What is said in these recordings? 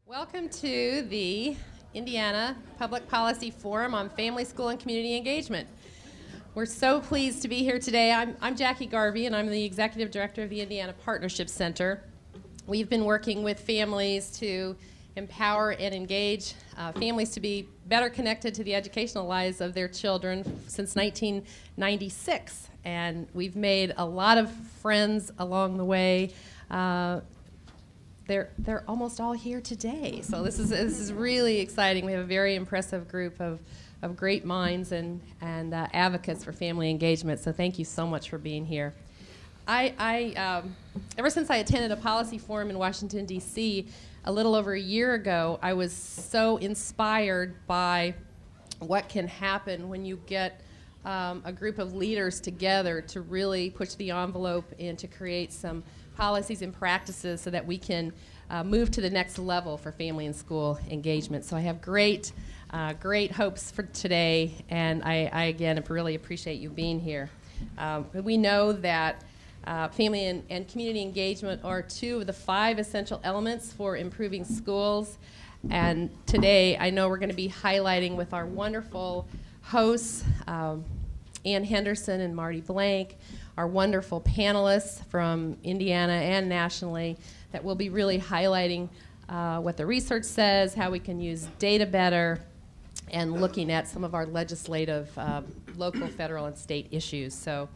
Welcome to the Indiana Public Policy Forum on Family, School, and Community Engagement. We're so pleased to be here today. I'm Jackie Garvey, and I'm the Executive Director of the Indiana Partnership Center. We've been working with families to empower and engage families to be better connected to the educational lives of their children since 1996. And we've made a lot of friends along the way. They're almost all here today, so this is really exciting. We have a very impressive group of great minds and advocates for family engagement. So thank you so much for being here. Ever since I attended a policy forum in Washington D.C. a little over a year ago, I was so inspired by what can happen when you get a group of leaders together to really push the envelope and to create some policies and practices so that we can move to the next level for family and school engagement. So I have great hopes for today, and I again really appreciate you being here. We know that family and community engagement are two of the 5 essential elements for improving schools, and today I know we're going to be highlighting with our wonderful hosts, Ann Henderson and Marty Blank, our wonderful panelists from Indiana and nationally, that will be really highlighting what the research says, how we can use data better, and looking at some of our legislative, local, federal, and state issues. So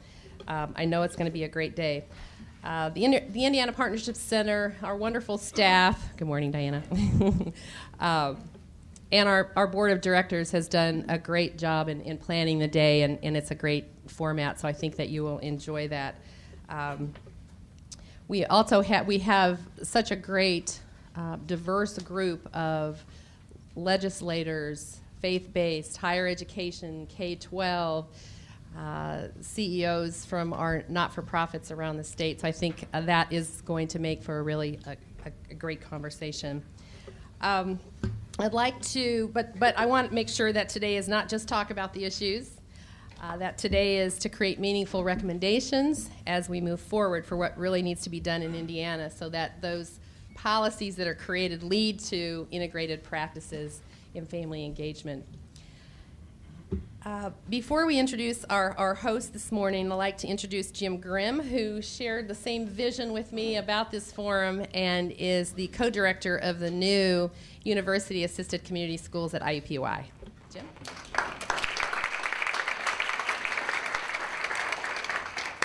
I know it's going to be a great day. The Indiana Partnership Center, our wonderful staff, good morning, Diana, and our board of directors has done a great job in planning the day, and it's a great format, so I think that you will enjoy that. We also have such a great diverse group of legislators, faith-based, higher education, K-12, CEOs from our not-for-profits around the state, so I think that is going to make for a great conversation. I'd like to, but I want to make sure that today is not just talk about the issues, that today is to create meaningful recommendations as we move forward for what really needs to be done in Indiana so that those policies that are created lead to integrated practices in family engagement. Before we introduce our host this morning, I'd like to introduce Jim Grimm, who shared the same vision with me about this forum and is the co-director of the new University-Assisted Community Schools at IUPUI. Jim?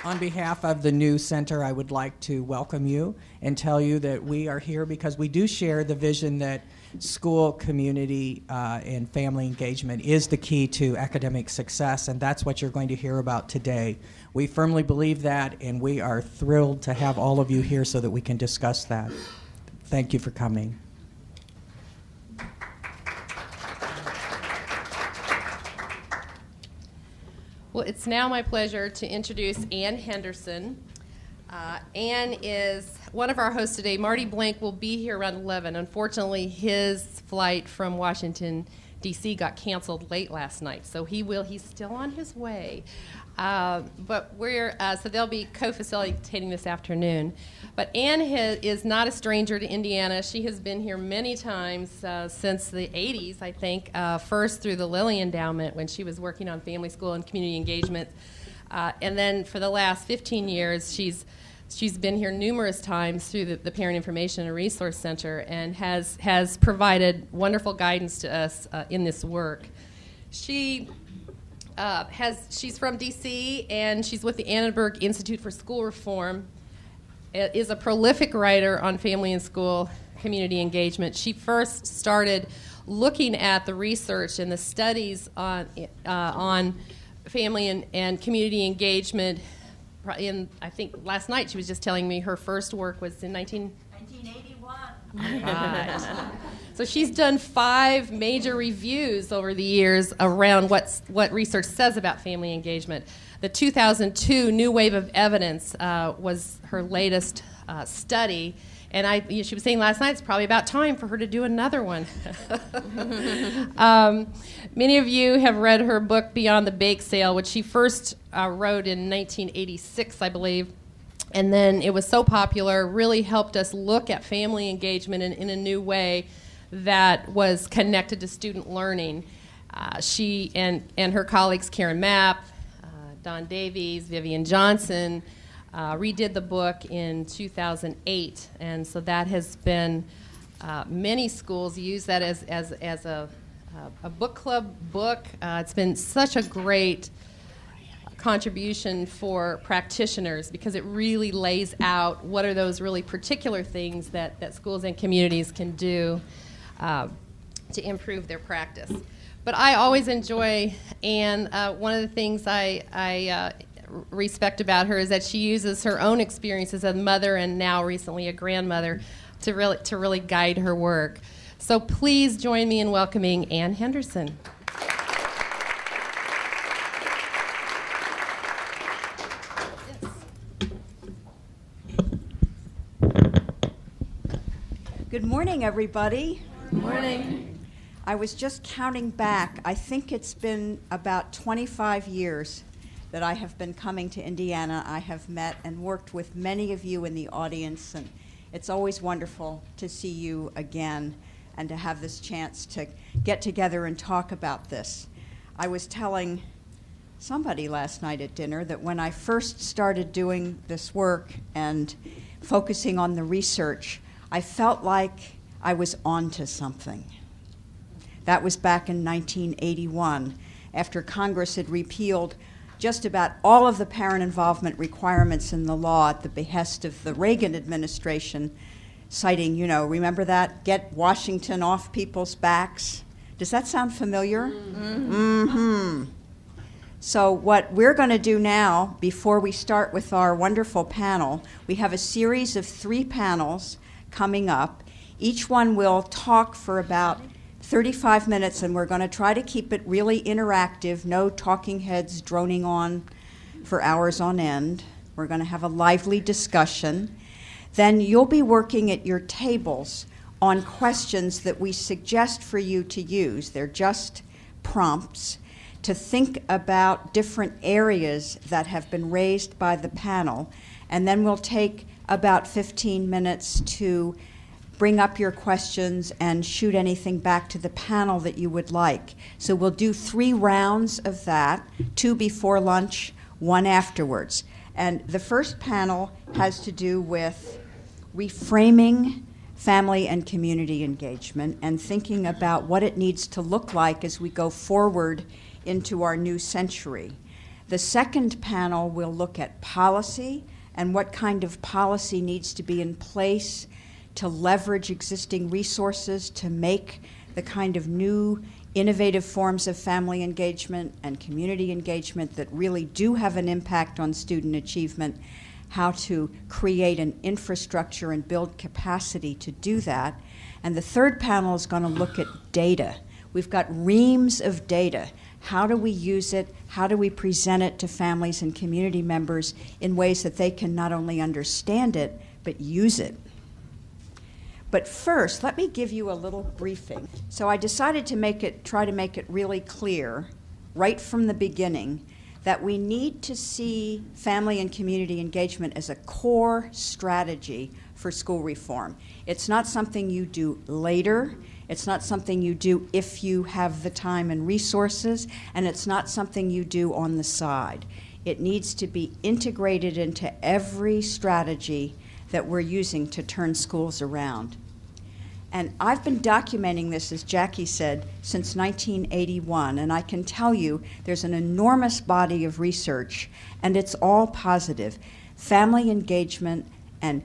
On behalf of the new center, I would like to welcome you and tell you that we are here because we do share the vision that school, community, and family engagement is the key to academic success, and that's what you're going to hear about today. We firmly believe that, and we are thrilled to have all of you here so that we can discuss that. Thank you for coming. Well, it's now my pleasure to introduce Ann Henderson. Ann is one of our hosts today. Marty Blank will be here around 11. Unfortunately, his flight from Washington, D.C. got canceled late last night, so he's still on his way. But so they'll be co-facilitating this afternoon. But Ann is not a stranger to Indiana. She has been here many times since the 80s, I think, first through the Lilly Endowment when she was working on family, school, and community engagement. And then for the last 15 years, she's been here numerous times through the Parent Information and Resource Center and has provided wonderful guidance to us in this work. She's from D.C. and she's with the Annenberg Institute for School Reform. Is a prolific writer on family and school community engagement. She first started looking at the research and the studies on family and community engagement. I think last night she was just telling me her first work was in 1981. Right. So she's done 5 major reviews over the years around what research says about family engagement. The 2002 New Wave of Evidence was her latest study. And she was saying last night it's probably about time for her to do another one. Many of you have read her book Beyond the Bake Sale, which she first wrote in 1986, I believe. And then it was so popular, really helped us look at family engagement in a new way that was connected to student learning. She and her colleagues, Karen Mapp, Don Davies, Vivian Johnson, redid the book in 2008, and so that has been, many schools use that as a book club book. It's been such a great contribution for practitioners because it really lays out what are those really particular things that schools and communities can do to improve their practice. But I always enjoy Anne. One of the things I respect about her is that she uses her own experiences as a mother and now recently a grandmother to really guide her work. So please join me in welcoming Anne Henderson. Good morning, everybody. Good morning. I was just counting back. I think it's been about 25 years that I have been coming to Indiana. I have met and worked with many of you in the audience, and it's always wonderful to see you again and to have this chance to get together and talk about this. I was telling somebody last night at dinner that when I first started doing this work and focusing on the research, I felt like I was onto something. That was back in 1981, after Congress had repealed just about all of the parent involvement requirements in the law at the behest of the Reagan administration, citing, remember that? Get Washington off people's backs. Does that sound familiar? Mm-hmm. So what we're going to do now, before we start with our wonderful panel, we have a series of 3 panels coming up. Each one will talk for about 35 minutes, and we're going to try to keep it really interactive, no talking heads droning on for hours on end. We're going to have a lively discussion. Then you'll be working at your tables on questions that we suggest for you to use. They're just prompts to think about different areas that have been raised by the panel, and then we'll take about 15 minutes to bring up your questions and shoot anything back to the panel that you would like. So we'll do 3 rounds of that, 2 before lunch, 1 afterwards. And the first panel has to do with reframing family and community engagement and thinking about what it needs to look like as we go forward into our new century. The second panel will look at policy and what kind of policy needs to be in place to leverage existing resources to make the kind of new innovative forms of family engagement and community engagement that really do have an impact on student achievement, how to create an infrastructure and build capacity to do that. And the third panel is going to look at data. We've got reams of data. How do we use it? How do we present it to families and community members in ways that they can not only understand it, but use it? But first, let me give you a little briefing. So I decided to try to make it really clear, right from the beginning, that we need to see family and community engagement as a core strategy for school reform. It's not something you do later. It's not something you do if you have the time and resources, and it's not something you do on the side. It needs to be integrated into every strategy that we're using to turn schools around. And I've been documenting this, as Jackie said, since 1981, and I can tell you there's an enormous body of research, and it's all positive. Family engagement and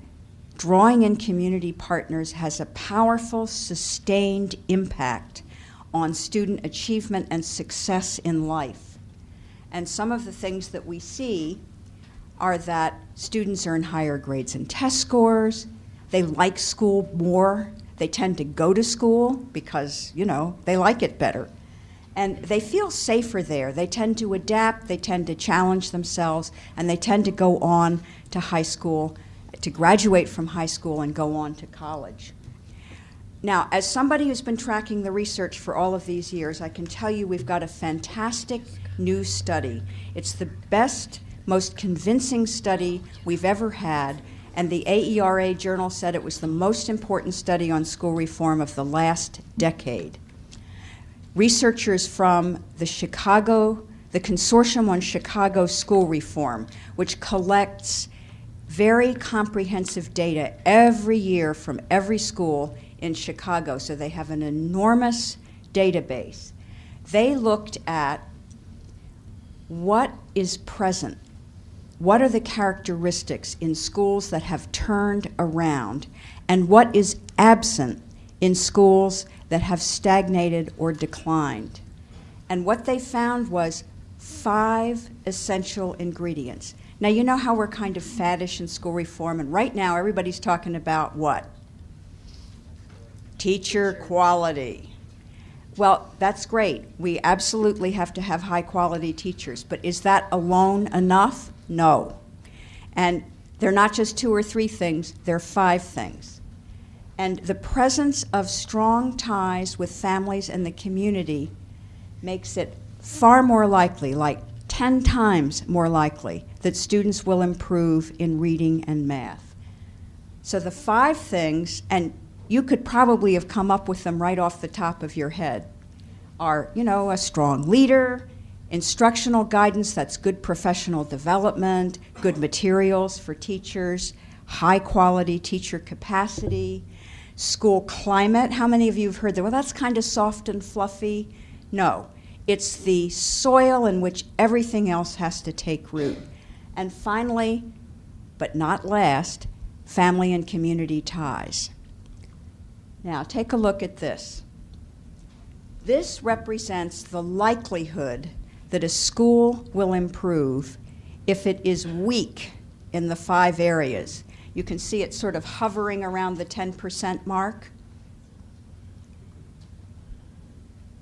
drawing in community partners has a powerful, sustained impact on student achievement and success in life. And some of the things that we see are that students earn higher grades and test scores, they like school more, they tend to go to school because, they like it better. And they feel safer there. They tend to adapt, they tend to challenge themselves, and they tend to go on to high school, to graduate from high school and go on to college. Now, as somebody who's been tracking the research for all of these years, I can tell you we've got a fantastic new study. It's the best, most convincing study we've ever had, and the AERA Journal said it was the most important study on school reform of the last decade. Researchers from the Consortium on Chicago School Reform, which collects very comprehensive data every year from every school in Chicago, so they have an enormous database. They looked at what is present, what are the characteristics in schools that have turned around, and what is absent in schools that have stagnated or declined. And what they found was 5 essential ingredients. Now, you know how we're kind of faddish in school reform, and right now everybody's talking about what? Teacher quality. Well, that's great. We absolutely have to have high-quality teachers, but is that alone enough? No. And they're not just 2 or 3 things, they're 5 things. And the presence of strong ties with families and the community makes it far more likely, like 10 times more likely, that students will improve in reading and math. So the 5 things, and you could probably have come up with them right off the top of your head, are, a strong leader, instructional guidance, that's good professional development, good materials for teachers, high quality teacher capacity, school climate. How many of you have heard that? Well, that's kind of soft and fluffy. No, it's the soil in which everything else has to take root. And finally, but not last, family and community ties. Now, take a look at this. This represents the likelihood that a school will improve if it is weak in the 5 areas. You can see it sort of hovering around the 10% mark.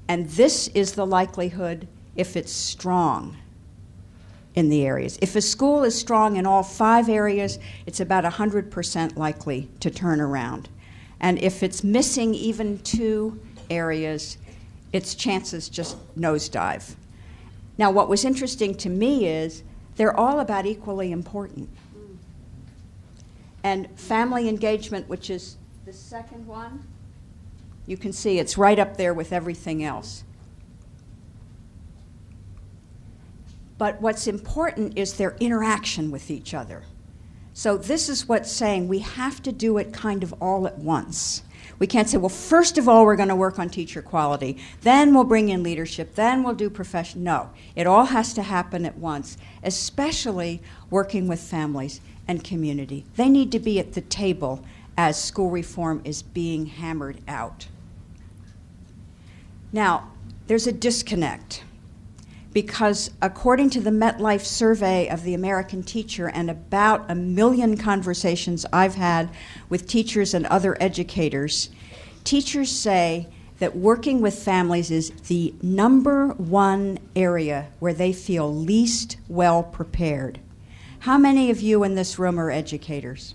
And this is the likelihood if it's strong in the areas. If a school is strong in all 5 areas, it's about 100% likely to turn around. And if it's missing even 2 areas, its chances just nosedive. Now, what was interesting to me is they're all about equally important. And family engagement, which is the second one, you can see it's right up there with everything else. But what's important is their interaction with each other. So this is what's saying we have to do it kind of all at once. We can't say, well, first of all, we're going to work on teacher quality, then we'll bring in leadership, then we'll do profession. No, it all has to happen at once, especially working with families and community. They need to be at the table as school reform is being hammered out. Now, there's a disconnect, because according to the MetLife survey of the American teacher and about 1 million conversations I've had with teachers and other educators, teachers say that working with families is the #1 area where they feel least well prepared. How many of you in this room are educators?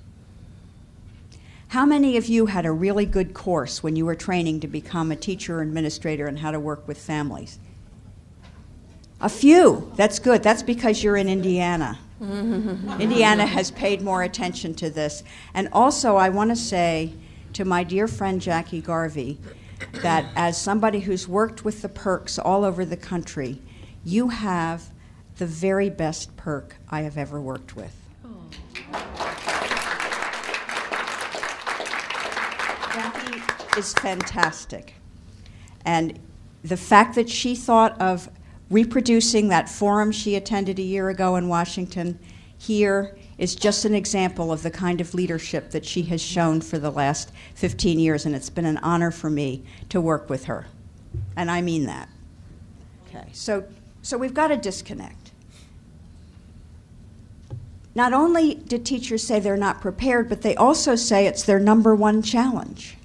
How many of you had a really good course when you were training to become a teacher or administrator and how to work with families? A few. That's good. That's because you're in Indiana. Indiana has paid more attention to this. And also, I want to say to my dear friend Jackie Garvey that as somebody who's worked with the perks all over the country, you have the very best perk I have ever worked with. Jackie is fantastic. And the fact that she thought of reproducing that forum she attended a year ago in Washington here is just an example of the kind of leadership that she has shown for the last 15 years, and it's been an honor for me to work with her. And I mean that. Okay, so we've got a disconnect. Not only did teachers say they're not prepared, but they also say it's their #1 challenge.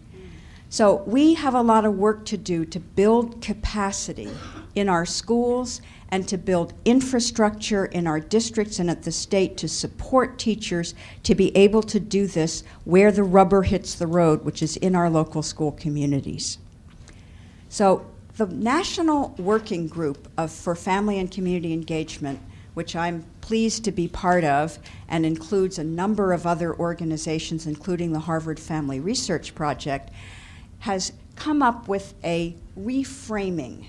So we have a lot of work to do to build capacity in our schools and to build infrastructure in our districts and at the state to support teachers to be able to do this where the rubber hits the road, which is in our local school communities. So the National Working Group for Family and Community Engagement, which I'm pleased to be part of, and includes a number of other organizations, including the Harvard Family Research Project, has come up with a reframing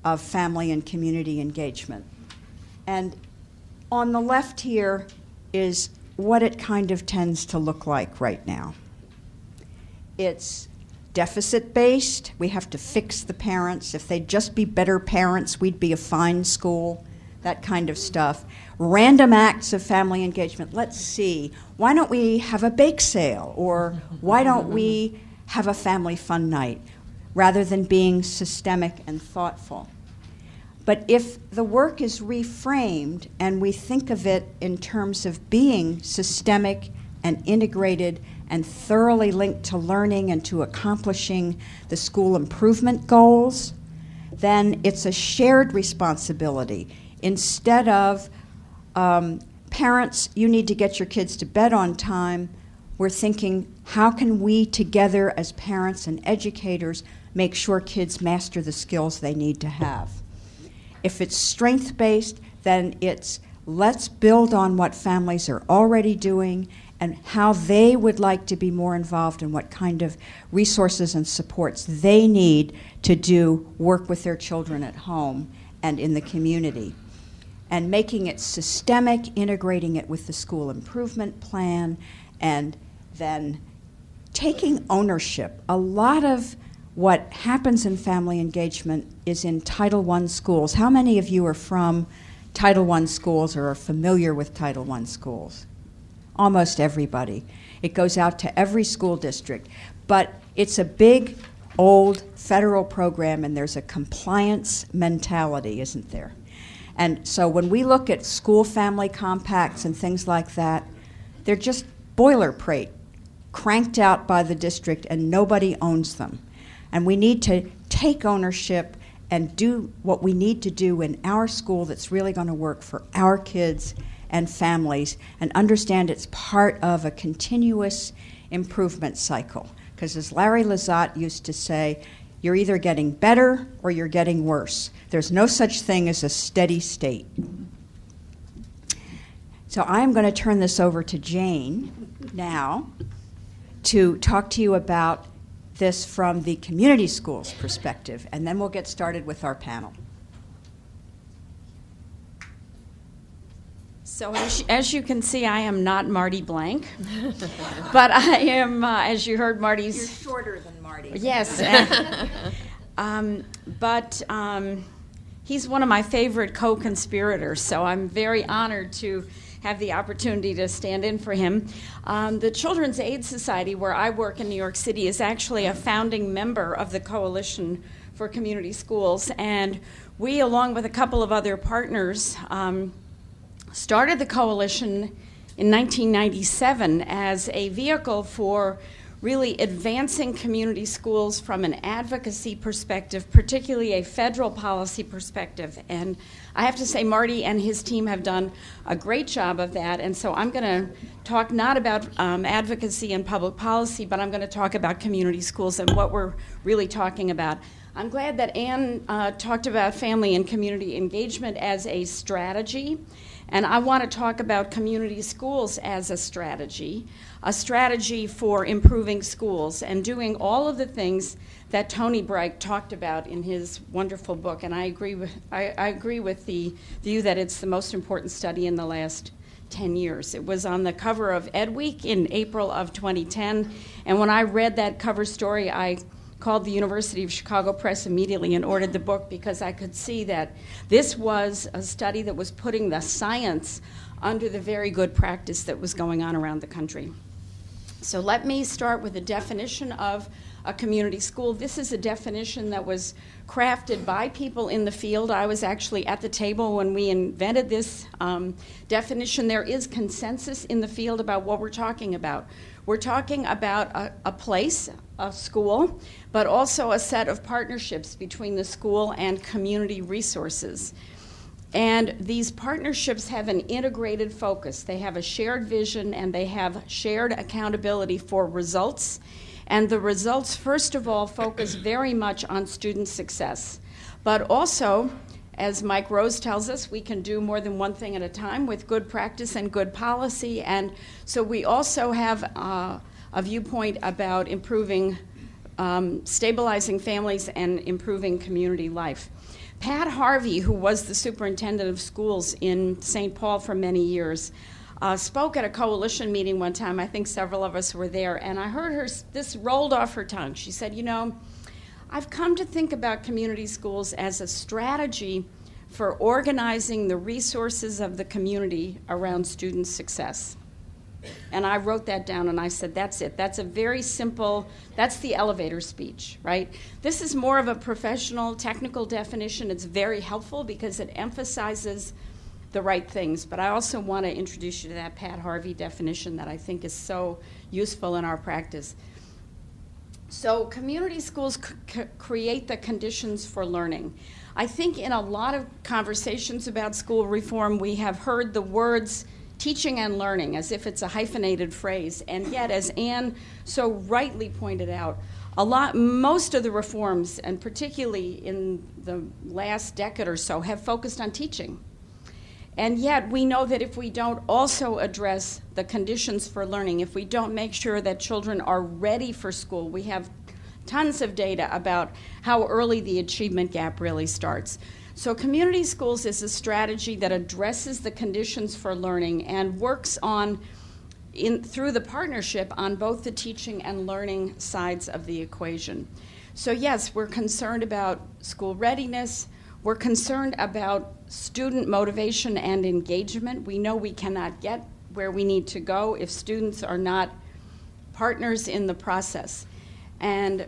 of family and community engagement. And on the left here is what it kind of tends to look like right now. It's deficit-based. We have to fix the parents. If they'd just be better parents, we'd be a fine school, that kind of stuff. Random acts of family engagement. Let's see, why don't we have a bake sale? Or why don't we have a family fun night? Rather than being systemic and thoughtful. But if the work is reframed and we think of it in terms of being systemic and integrated and thoroughly linked to learning and to accomplishing the school improvement goals, then it's a shared responsibility. Instead of parents, you need to get your kids to bed on time, we're thinking, how can we together as parents and educators make sure kids master the skills they need to have? If it's strength-based, then it's let's build on what families are already doing and how they would like to be more involved and what kind of resources and supports they need to do work with their children at home and in the community. And making it systemic, integrating it with the school improvement plan, and then taking ownership. A lot of what happens in family engagement is in Title I schools. How many of you are from Title I schools or are familiar with Title I schools? Almost everybody. It goes out to every school district. But it's a big, old federal program, and there's a compliance mentality, isn't there? And so when we look at school family compacts and things like that, they're just boilerplate, cranked out by the district, and nobody owns them. And we need to take ownership and do what we need to do in our school that's really going to work for our kids and families, and understand it's part of a continuous improvement cycle. Because as Larry Lazat used to say, you're either getting better or you're getting worse. There's no such thing as a steady state. So I'm going to turn this over to Jane now to talk to you about this from the community schools perspective, and then we'll get started with our panel. So as you can see, I am not Marty Blank, but I am, as you heard, Marty's... You're shorter than Marty. Yes. But he's one of my favorite co-conspirators, so I'm very honored to have the opportunity to stand in for him. The Children's Aid Society, where I work in New York City, is actually a founding member of the Coalition for Community Schools, and we, along with a couple of other partners, started the coalition in 1997 as a vehicle for really advancing community schools from an advocacy perspective, particularly a federal policy perspective. And I have to say Marty and his team have done a great job of that. And so I'm going to talk not about advocacy and public policy, but I'm going to talk about community schools and what we're really talking about. I'm glad that Anne talked about family and community engagement as a strategy. And I want to talk about community schools as a strategy for improving schools and doing all of the things that Tony Bright talked about in his wonderful book. And I agree with the view that it's the most important study in the last 10 years. It was on the cover of Ed Week in April of 2010. And when I read that cover story, I called the University of Chicago Press immediately and ordered the book, because I could see that this was a study that was putting the science under the very good practice that was going on around the country. So let me start with a definition of a community school. This is a definition that was crafted by people in the field. I was actually at the table when we invented this definition. There is consensus in the field about what we're talking about. We're talking about a place, a school, but also a set of partnerships between the school and community resources. And these partnerships have an integrated focus. They have a shared vision, and they have shared accountability for results. And the results, first of all, focus very much on student success. But also, As Mike Rose tells us, we can do more than one thing at a time with good practice and good policy. And so we also have a viewpoint about improving, stabilizing families and improving community life. Pat Harvey, who was the superintendent of schools in St. Paul for many years, spoke at a coalition meeting one time. I think several of us were there, and I heard her, this rolled off her tongue. She said, I've come to think about community schools as a strategy for organizing the resources of the community around student success. And I wrote that down and I said, that's it. That's a very simple, that's the elevator speech, right? This is more of a professional, technical definition. It's very helpful because it emphasizes the right things. But I also want to introduce you to that Pat Harvey definition that I think is so useful in our practice. So community schools create the conditions for learning. I think in a lot of conversations about school reform, we have heard the words teaching and learning as if it's a hyphenated phrase. And yet, as Anne so rightly pointed out, most of the reforms, and particularly in the last decade or so, have focused on teaching. And yet, we know that if we don't also address the conditions for learning, if we don't make sure that children are ready for school, we have tons of data about how early the achievement gap really starts. So community schools is a strategy that addresses the conditions for learning and works through the partnership on both the teaching and learning sides of the equation. So yes, we're concerned about school readiness. We're concerned about student motivation and engagement. We know we cannot get where we need to go if students are not partners in the process. And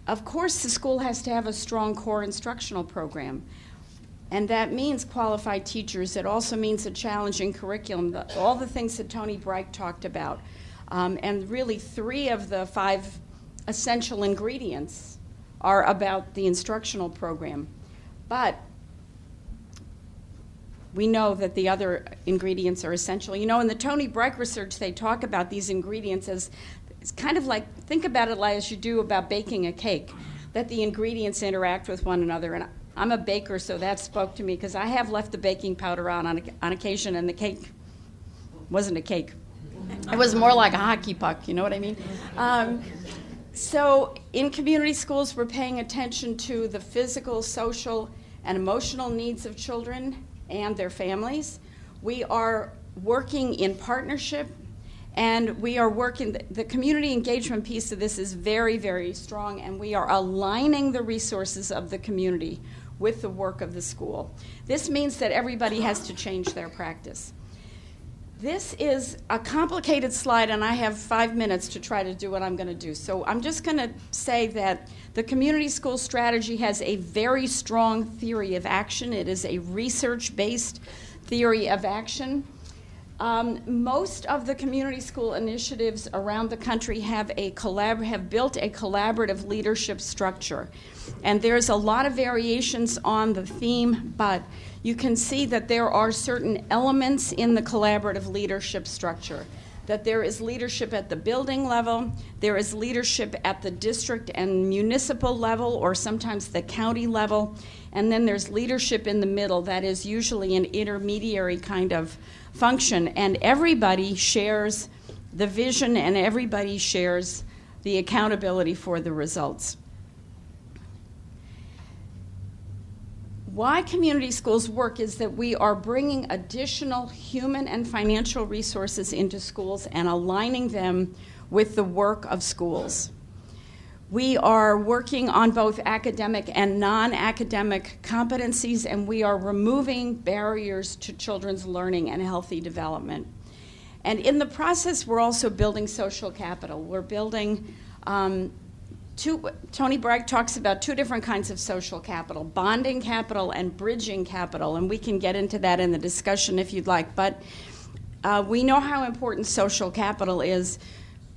of course, the school has to have a strong core instructional program. And that means qualified teachers. It also means a challenging curriculum, all the things that Tony Breich talked about. And really 3 of the 5 essential ingredients are about the instructional program. But we know that the other ingredients are essential. In the Tony Breich research, they talk about these ingredients as, it's kind of like, think about it like as you do about baking a cake, that the ingredients interact with one another. And I'm a baker, so that spoke to me, because I have left the baking powder on occasion, and the cake wasn't a cake. It was more like a hockey puck, you know what I mean? So in community schools, we're paying attention to the physical, social, and emotional needs of children and their families. We are working in partnership, and we are working, the community engagement piece of this is very, very strong, and we are aligning the resources of the community with the work of the school. This means that everybody has to change their practice. This is a complicated slide, and I have 5 minutes to try to do what I'm going to do. So I'm just going to say that the community school strategy has a very strong theory of action. It is a research-based theory of action. Most of the community school initiatives around the country have built a collaborative leadership structure. And there's a lot of variations on the theme, but you can see that there are certain elements in the collaborative leadership structure. That there is leadership at the building level, there is leadership at the district and municipal level, or sometimes the county level, and then there's leadership in the middle that is usually an intermediary kind of function, and everybody shares the vision and everybody shares the accountability for the results. Why community schools work is that we are bringing additional human and financial resources into schools and aligning them with the work of schools. We are working on both academic and non-academic competencies, and we are removing barriers to children's learning and healthy development. And in the process, we're also building social capital. We're building Tony Breich talks about 2 different kinds of social capital, bonding capital and bridging capital, and we can get into that in the discussion if you'd like. But we know how important social capital is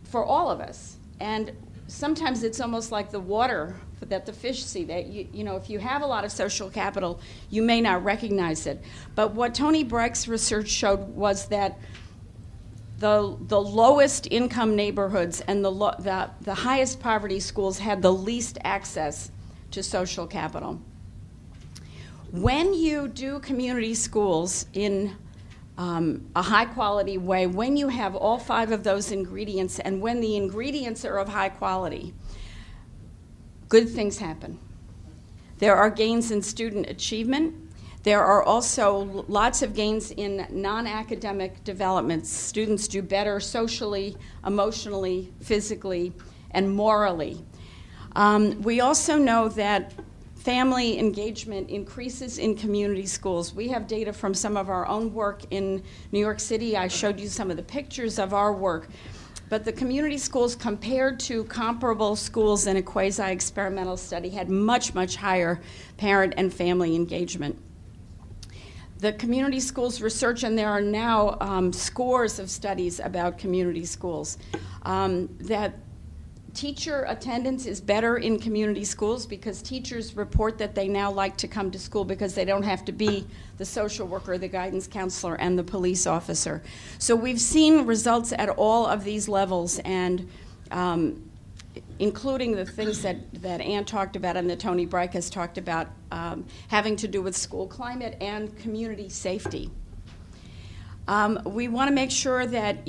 for all of us. And sometimes it's almost like the water that the fish see. That if you have a lot of social capital, you may not recognize it. But what Tony Breich's research showed was that the lowest income neighborhoods and the highest poverty schools had the least access to social capital. When you do community schools in a high-quality way, when you have all 5 of those ingredients, and when the ingredients are of high quality, good things happen. There are gains in student achievement. There are also lots of gains in non-academic development. Students do better socially, emotionally, physically, and morally. We also know that family engagement increases in community schools. We have data from some of our own work in New York City. I showed you some of the pictures of our work. But the community schools, compared to comparable schools in a quasi-experimental study, had much, much higher parent and family engagement. The community schools research, and there are now scores of studies about community schools, that teacher attendance is better in community schools because teachers report that they now like to come to school because they don't have to be the social worker, the guidance counselor, and the police officer. So we've seen results at all of these levels, and including the things that Ann talked about and that Tony Breik has talked about, having to do with school climate and community safety. We want to make sure that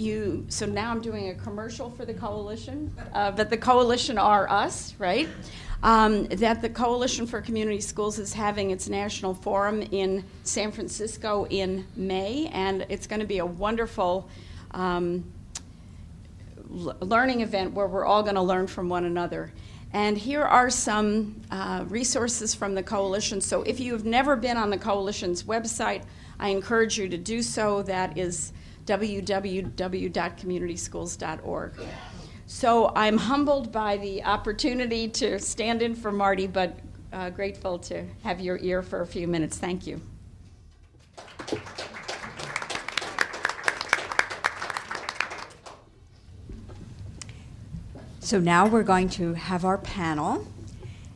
so now I'm doing a commercial for the coalition, but the coalition are us, right? That the Coalition for Community Schools is having its national forum in San Francisco in May, and it's going to be a wonderful learning event where we're all going to learn from one another. And here are some resources from the coalition. So if you have never been on the coalition's website, I encourage you to do so. That is www.communityschools.org. So I'm humbled by the opportunity to stand in for Marty, but grateful to have your ear for a few minutes. Thank you. So now we're going to have our panel,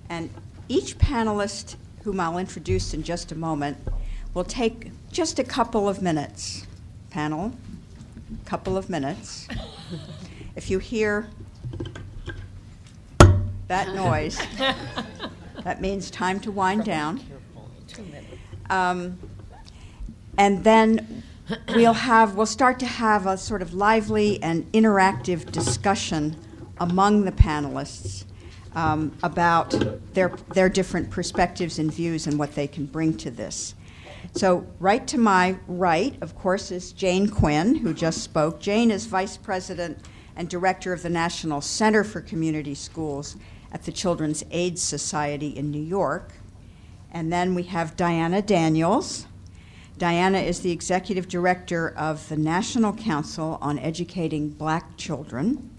and each panelist, whom I'll introduce in just a moment, will take just a couple of minutes. Panel, couple of minutes. If you hear that noise, that means time to wind down. And then we'll start to have a sort of lively and interactive discussion among the panelists about their different perspectives and views and what they can bring to this. So right to my right, of course, is Jane Quinn, who just spoke. Jane is Vice President and Director of the National Center for Community Schools at the Children's Aid Society in New York. And then we have Diana Daniels. Diana is the Executive Director of the National Council on Educating Black Children.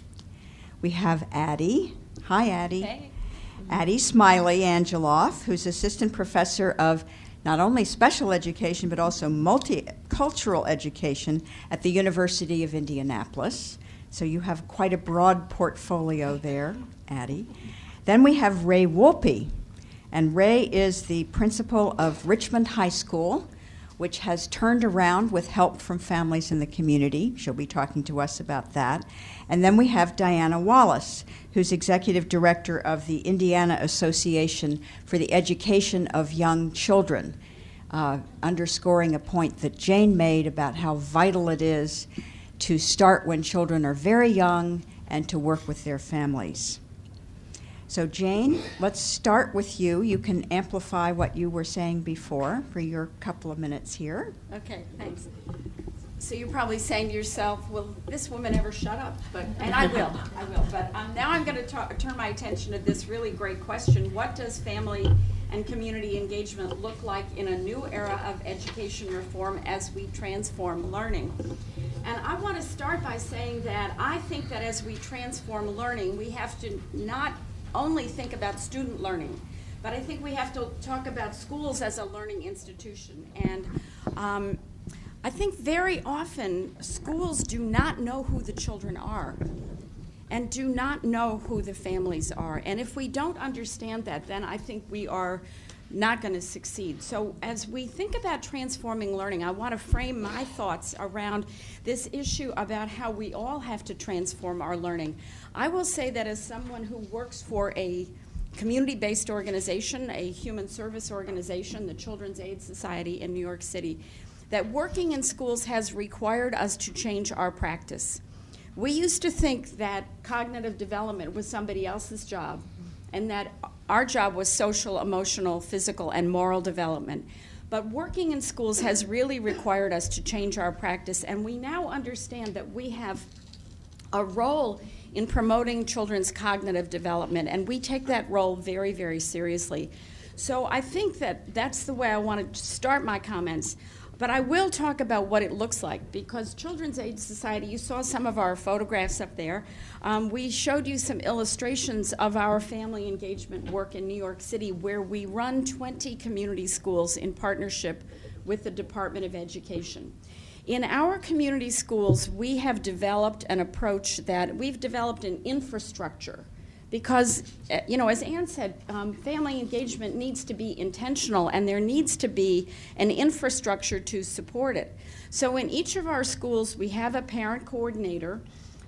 We have Addie. Hi, Addie. Hey. Addie Smiley Angeloff, who's Assistant Professor of not only special education, but also multicultural education at the University of Indianapolis. So you have quite a broad portfolio there, Addie. Then we have Ray Wolpe, and Ray is the principal of Richmond High School, which has turned around with help from families in the community. She'll be talking to us about that. And then we have Diana Wallace, who's Executive Director of the Indiana Association for the Education of Young Children, underscoring a point that Jane made about how vital it is to start when children are very young and to work with their families. So Jane, let's start with you. You can amplify what you were saying before for your couple of minutes here. Okay, thanks. So you're probably saying to yourself, will this woman ever shut up? And I will. But now I'm going to turn my attention to this really great question. What does family and community engagement look like in a new era of education reform as we transform learning? And I want to start by saying that I think that as we transform learning, we have to not only think about student learning, but I think we have to talk about schools as a learning institution. And I think very often schools do not know who the children are and do not know who the families are. And if we don't understand that, then I think we are not going to succeed. So as we think about transforming learning, I want to frame my thoughts around this issue about how we all have to transform our learning. I will say that as someone who works for a community-based organization, a human service organization, the Children's Aid Society in New York City, that working in schools has required us to change our practice. We used to think that cognitive development was somebody else's job, and that our job was social, emotional, physical, and moral development. But working in schools has really required us to change our practice, and we now understand that we have a role in promoting children's cognitive development, and we take that role very, very seriously. So I think that that's the way I want to start my comments. But I will talk about what it looks like, because Children's Aid Society, you saw some of our photographs up there. We showed you some illustrations of our family engagement work in New York City, where we run 20 community schools in partnership with the Department of Education. In our community schools, we have developed an approach that we've developed an infrastructure. Because, as Ann said, family engagement needs to be intentional, and there needs to be an infrastructure to support it. So in each of our schools, we have a parent coordinator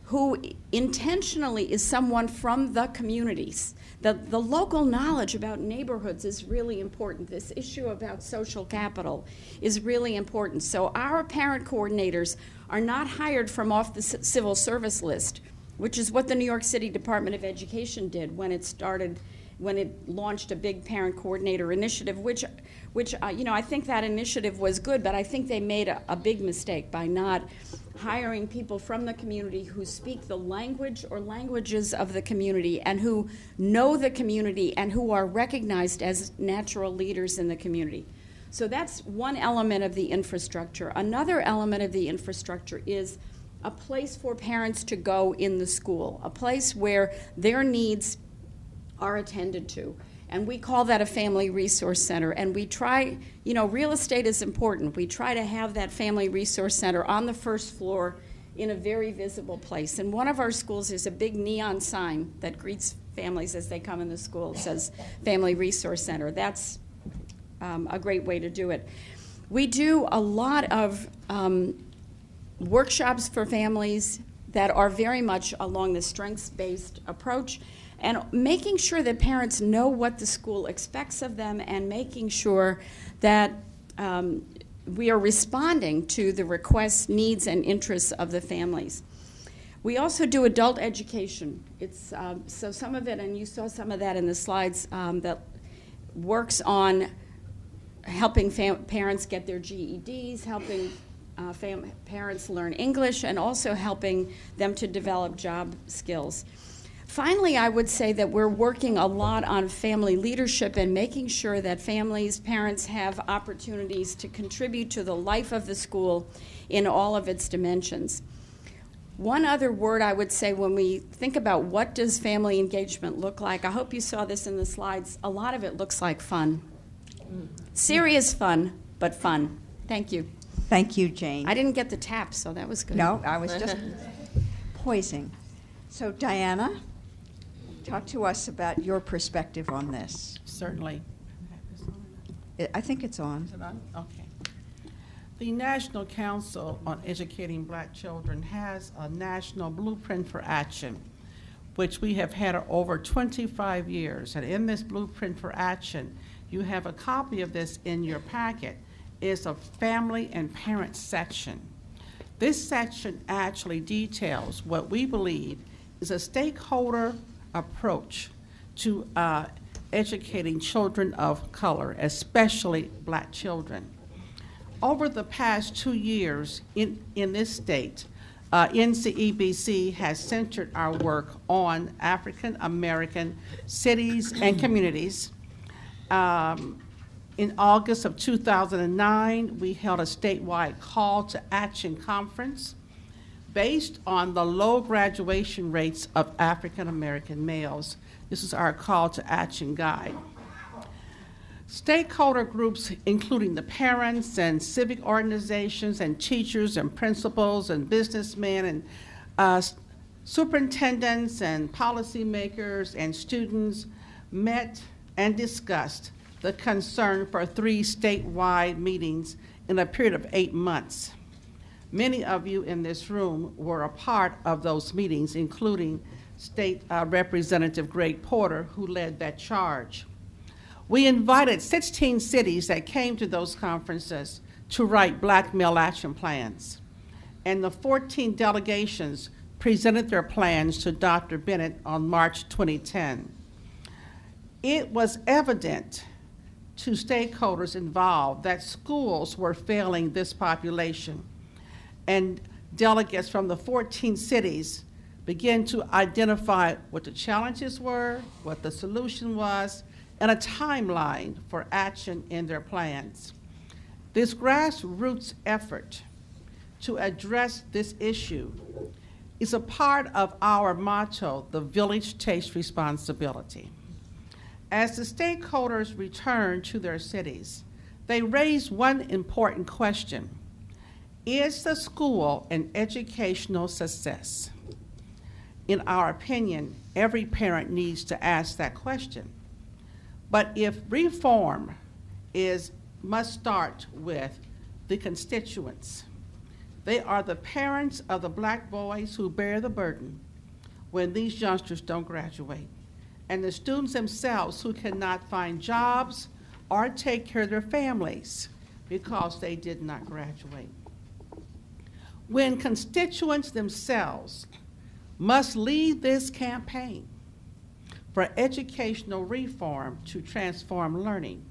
who intentionally is someone from the communities. The local knowledge about neighborhoods is really important. This issue about social capital is really important. So our parent coordinators are not hired from off the civil service list, which is what the New York City Department of Education did when it launched a big parent coordinator initiative, which I think that initiative was good, but I think they made a big mistake by not hiring people from the community who speak the language or languages of the community and who know the community and who are recognized as natural leaders in the community. So that's one element of the infrastructure. Another element of the infrastructure is a place for parents to go in the school, a place where their needs are attended to. And we call that a family resource center. And we try, real estate is important. We try to have that family resource center on the first floor in a very visible place. In one of our schools, there's a big neon sign that greets families as they come in the school. It says Family Resource Center. That's a great way to do it. We do a lot of workshops for families that are very much along the strengths-based approach, and making sure that parents know what the school expects of them, and making sure that we are responding to the requests, needs, and interests of the families. We also do adult education. It's so some of it, and you saw some of that in the slides, that works on helping parents get their GEDs, helping parents learn English, and also helping them to develop job skills. Finally, I would say that we're working a lot on family leadership and making sure that parents have opportunities to contribute to the life of the school in all of its dimensions. One other word I would say when we think about what does family engagement look like, I hope you saw this in the slides, a lot of it looks like fun. Serious fun, but fun. Thank you. Thank you, Jane. I didn't get the tap, so that was good. No, I was just poising. So, Diana, talk to us about your perspective on this. Certainly. I think it's on. Is it on? Okay. The National Council on Educating Black Children has a national blueprint for action, which we have had over 25 years. And in this blueprint for action, you have a copy of this in your packet. Is a family and parent section. This section actually details what we believe is a stakeholder approach to educating children of color, especially black children. Over the past 2 years in this state, NCEBC has centered our work on African American cities and communities. In August of 2009, we held a statewide call to action conference based on the low graduation rates of African American males. This is our call to action guide. Stakeholder groups, including the parents and civic organizations and teachers and principals and businessmen and superintendents and policymakers and students, met and discussed the concern for 3 statewide meetings in a period of 8 months. Many of you in this room were a part of those meetings, including State Representative Greg Porter, who led that charge. We invited 16 cities that came to those conferences to write Black male action plans. And the 14 delegations presented their plans to Dr. Bennett on March 2010. It was evident to stakeholders involved that schools were failing this population. And delegates from the 14 cities began to identify what the challenges were, what the solution was, and a timeline for action in their plans. This grassroots effort to address this issue is a part of our motto, the village takes responsibility. As the stakeholders return to their cities, they raise one important question. Is the school an educational success? In our opinion, every parent needs to ask that question. But if reform must start with the constituents, they are the parents of the Black boys who bear the burden when these youngsters don't graduate, and the students themselves who cannot find jobs or take care of their families because they did not graduate. When constituents themselves must lead this campaign for educational reform to transform learning,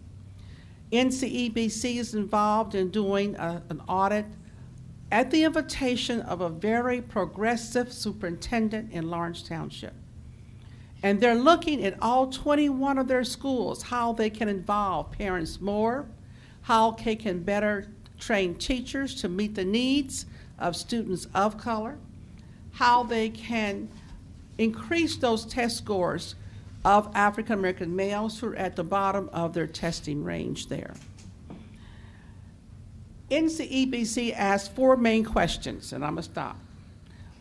NCEBC is involved in doing an audit at the invitation of a very progressive superintendent in Lawrence Township. And they're looking at all 21 of their schools, how they can involve parents more, how they can better train teachers to meet the needs of students of color, how they can increase those test scores of African American males who are at the bottom of their testing range there. NCEBC asked 4 main questions, and I'm gonna stop.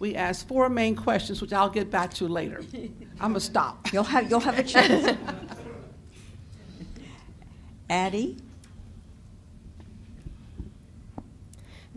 We asked 4 main questions, which I'll get back to later. I'm gonna stop. You'll have a chance. Addie?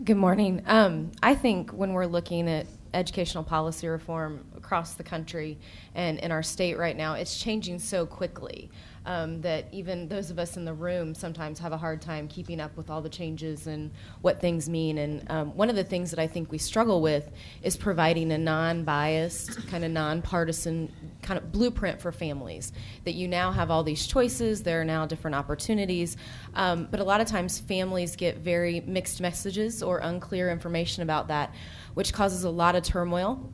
Good morning. I think when we're looking at educational policy reform across the country and in our state right now, it's changing so quickly that even those of us in the room sometimes have a hard time keeping up with all the changes and what things mean. And one of the things that I think we struggle with is providing a non-biased, kind of non-partisan kind of blueprint for families, that you now have all these choices, there are now different opportunities, but a lot of times families get very mixed messages or unclear information about that, which causes a lot of turmoil,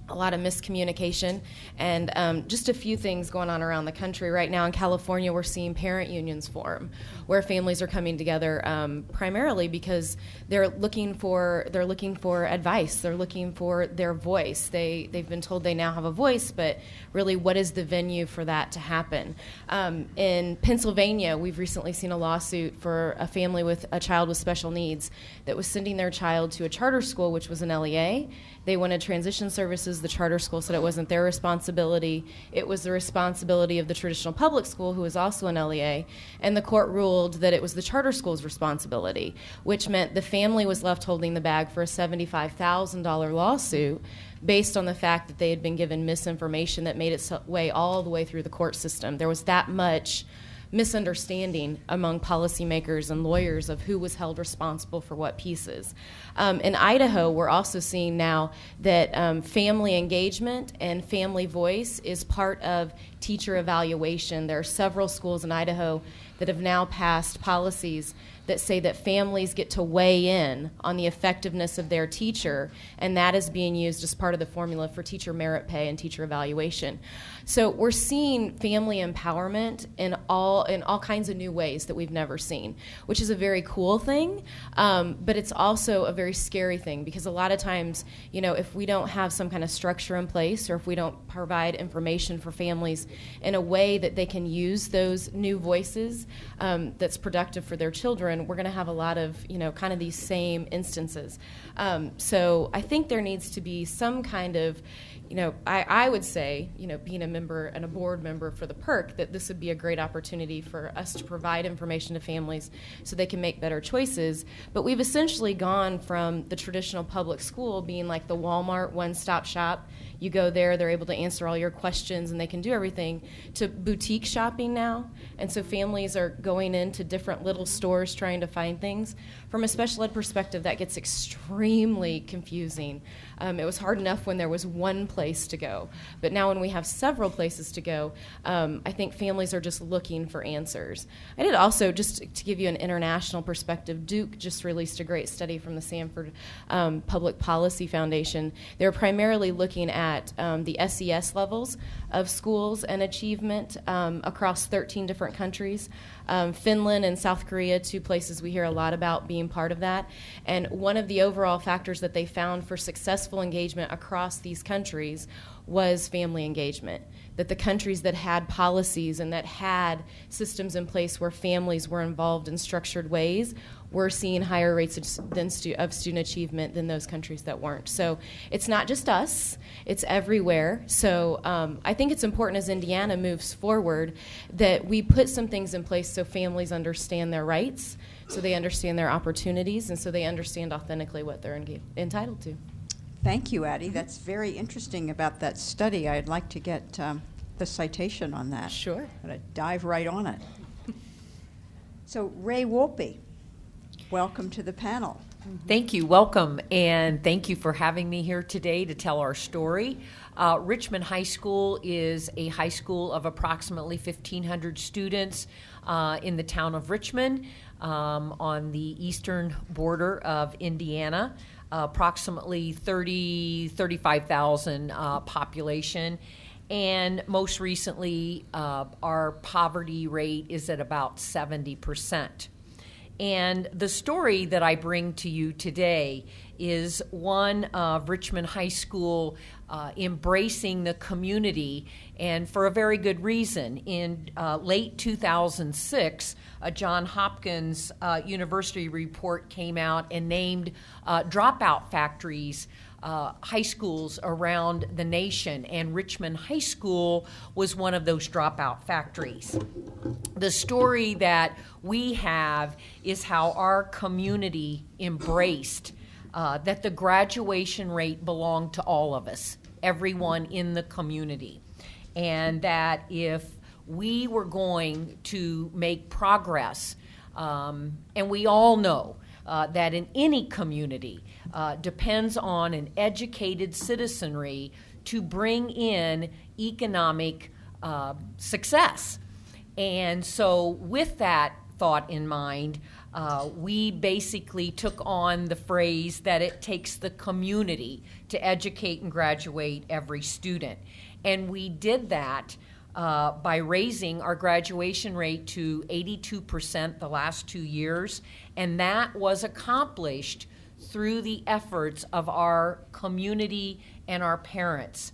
a lot of miscommunication, and just a few things going on around the country. Right now in California, we're seeing parent unions form, where families are coming together primarily because they're looking for advice. They're looking for their voice. They've been told they now have a voice, but really, what is the venue for that to happen? In Pennsylvania, we've recently seen a lawsuit for a family with a child with special needs that was sending their child to a charter school, which was an LEA. They wanted transition services. The charter school said it wasn't their responsibility. It was the responsibility of the traditional public school, who was also an LEA, and the court ruled that it was the charter school's responsibility, which meant the family was left holding the bag for a $75,000 lawsuit based on the fact that they had been given misinformation that made its way all the way through the court system. There was that much misunderstanding among policymakers and lawyers of who was held responsible for what pieces. In Idaho, we're also seeing now that family engagement and family voice is part of teacher evaluation. There are several schools in Idaho that have now passed policies that say that families get to weigh in on the effectiveness of their teacher, and that is being used as part of the formula for teacher merit pay and teacher evaluation. So we're seeing family empowerment in all kinds of new ways that we've never seen, which is a very cool thing, but it's also a very scary thing, because a lot of times, if we don't have some kind of structure in place, or if we don't provide information for families in a way that they can use those new voices that's productive for their children, children, we're going to have a lot of, kind of these same instances. So I think there needs to be some kind of, I would say, being a member and a board member for the PERC, that this would be a great opportunity for us to provide information to families so they can make better choices. But we've essentially gone from the traditional public school being like the Walmart one-stop shop. You go there, they're able to answer all your questions, and they can do everything, to boutique shopping now. And so families are going into different little stores trying to find things. From a special ed perspective, that gets extremely confusing. It was hard enough when there was one place to go. But now when we have several places to go, I think families are just looking for answers. I did also, just to give you an international perspective, Duke just released a great study from the Sanford Public Policy Foundation. They're primarily looking at the SES levels of schools and achievement across 13 different countries. Finland and South Korea, 2 places we hear a lot about being part of that. And one of the overall factors that they found for successful engagement across these countries was family engagement. That the countries that had policies and that had systems in place where families were involved in structured ways were seeing higher rates of student achievement than those countries that weren't. So it's not just us, it's everywhere. So I think it's important as Indiana moves forward that we put some things in place so families understand their rights, so they understand their opportunities, and so they understand authentically what they're entitled to. Thank you, Addie. That's very interesting about that study. I'd like to get the citation on that. Sure. I'm going to dive right on it. So, Ray Wolpe, welcome to the panel. Thank you. Welcome, and thank you for having me here today to tell our story. Richmond High School is a high school of approximately 1,500 students in the town of Richmond on the eastern border of Indiana. Approximately 35,000 population. And most recently, our poverty rate is at about 70%. And the story that I bring to you today is one of Richmond High School embracing the community, and for a very good reason. In late 2006, a Johns Hopkins University report came out and named dropout factories high schools around the nation, and Richmond High School was one of those dropout factories. The story that we have is how our community embraced that the graduation rate belonged to all of us, everyone in the community, and that if we were going to make progress, and we all know that in any community depends on an educated citizenry to bring in economic success. And so with that thought in mind, we basically took on the phrase that it takes the community to educate and graduate every student. And we did that by raising our graduation rate to 82% the last 2 years, and that was accomplished through the efforts of our community and our parents.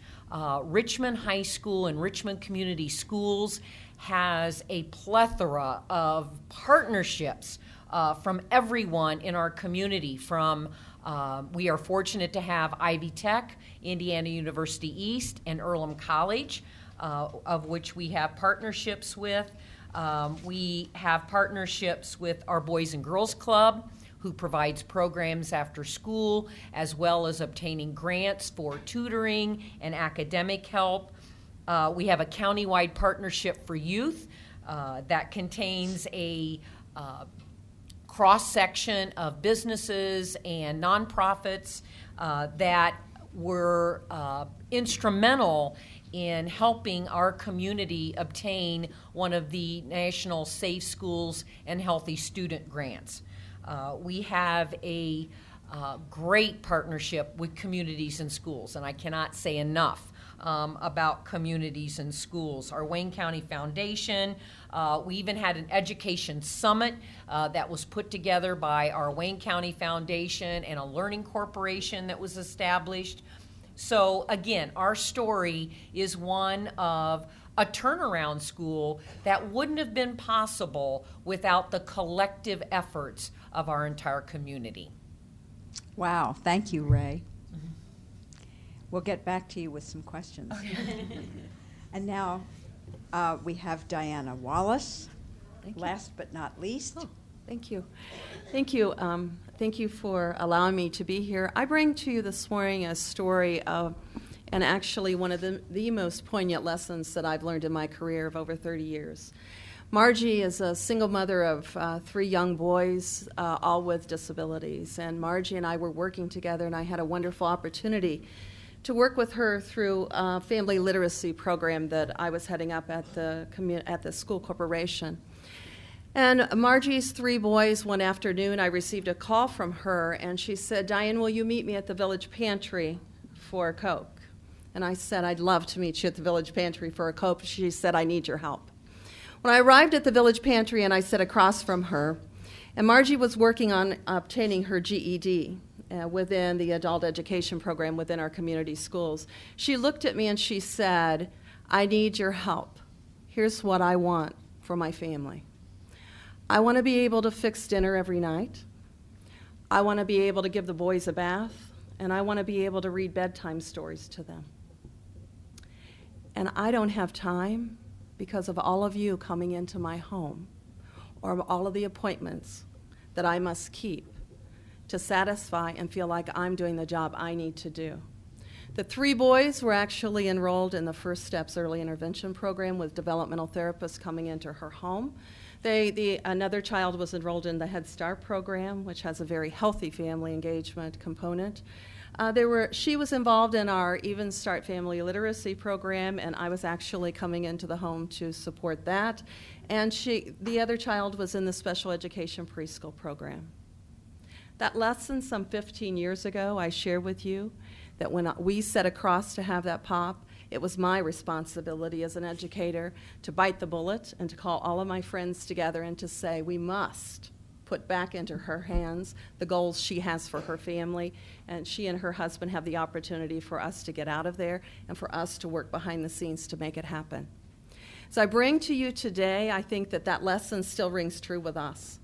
Richmond High School and Richmond Community Schools has a plethora of partnerships from everyone in our community. We are fortunate to have Ivy Tech, Indiana University East, and Earlham College, of which we have partnerships with. We have partnerships with our Boys and Girls Club, who provides programs after school, as well as obtaining grants for tutoring and academic help. We have a countywide partnership for youth that contains a cross-section of businesses and nonprofits that were instrumental in helping our community obtain one of the National Safe Schools and Healthy Student grants. We have a great partnership with communities and schools, and I cannot say enough about communities and schools. Our Wayne County Foundation, we even had an education summit that was put together by our Wayne County Foundation and a learning corporation that was established. So again, our story is one of a turnaround school that wouldn't have been possible without the collective efforts of our entire community. Wow, thank you, Ray. We'll get back to you with some questions. And now we have Diana Wallace, last but not least. Oh, thank you. Thank you. Thank you for allowing me to be here. I bring to you this morning a story of, and actually one of the most poignant lessons that I've learned in my career of over 30 years. Margie is a single mother of 3 young boys, all with disabilities. And Margie and I were working together, and I had a wonderful opportunity to work with her through a family literacy program that I was heading up at the school corporation. And Margie's 3 boys, one afternoon, I received a call from her, and she said, "Diane, will you meet me at the village pantry for a Coke?" And I said, "I'd love to meet you at the village pantry for a Coke." She said, "I need your help." When I arrived at the village pantry and I sat across from her, and Margie was working on obtaining her GED within the adult education program within our community schools, she looked at me and she said, "I need your help. Here's what I want for my family. I want to be able to fix dinner every night. I want to be able to give the boys a bath, and I want to be able to read bedtime stories to them. And I don't have time because of all of you coming into my home or all of the appointments that I must keep to satisfy and feel like I'm doing the job I need to do." The 3 boys were actually enrolled in the First Steps Early Intervention Program with developmental therapists coming into her home. Another child was enrolled in the Head Start program, which has a very healthy family engagement component. She was involved in our Even Start Family Literacy program, and I was actually coming into the home to support that. And the other child was in the special education preschool program. That lesson some 15 years ago, I shared with you that when we sat across to have that pop, it was my responsibility as an educator to bite the bullet and to call all of my friends together and to say, we must put back into her hands the goals she has for her family, and she and her husband have the opportunity for us to get out of there and for us to work behind the scenes to make it happen. So I bring to you today, I think that lesson still rings true with us.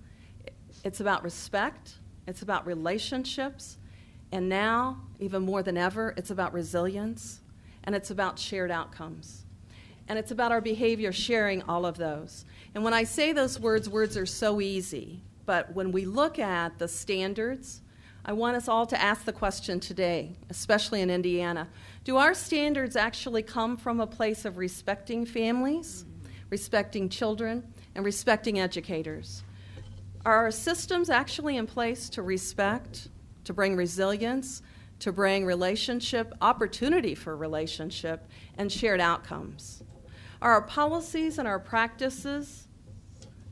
It's about respect, it's about relationships, and now, even more than ever, it's about resilience, and it's about shared outcomes. And it's about our behavior sharing all of those. And when I say those words are so easy, but when we look at the standards, I want us all to ask the question today, especially in Indiana, do our standards actually come from a place of respecting families, respecting children, and respecting educators? Are our systems actually in place to respect, to bring resilience, to bring relationship, opportunity for relationship, and shared outcomes? Are our policies and our practices,